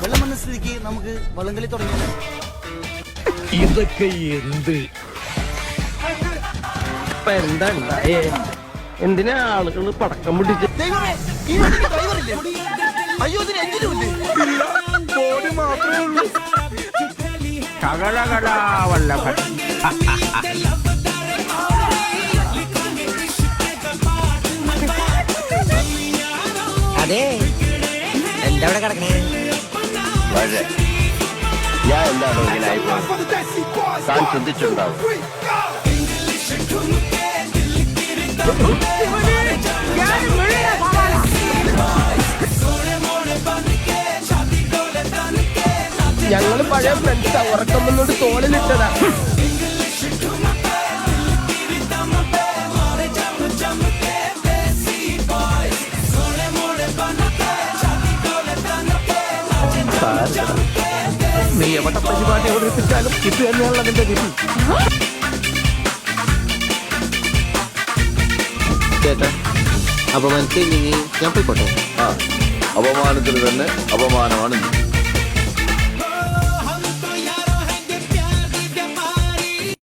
വെള്ളം വന്ന സ്ഥിതിക്ക് നമുക്ക് വള്ളംകളി തുടങ്ങിയാലോ? ഇതൊക്കെ എന്ത്? എന്താ ഉണ്ടായേ? എന്തിനാ ആളുകൾ പടക്കം പിടിച്ച്? ദൈവമേ, ഈ വണ്ടിക്ക് ഡ്രൈവറില്ലേ? അയ്യോ, ഇതിന് എഞ്ചിനുമില്ലേ? ബോഡി മാത്രമേ ഉള്ളൂ. വല്ലഭൻ അതെ, എന്താ ഇവിടെ കിടക്കണേ? ഞാൻ എന്താണോ ഇങ്ങനായി താൻ ചിന്തിച്ചിട്ടുണ്ടാവും. ഞങ്ങള് പഴയ ഫ്രണ്ട്സാ, ഉറക്കം വന്നോണ്ട് തോളിലിട്ടതാ. നീ എവിടെ പരിപാടി അവതരിപ്പിച്ചാലും ഇത് തന്നെയാണല്ലോ നിന്റെ വിധി. ചേട്ടാ, അപമാനത്തിൽ ഞാൻ പോയിക്കോട്ടെ. അപമാനത്തിന് തന്നെ അപമാനമാണ്.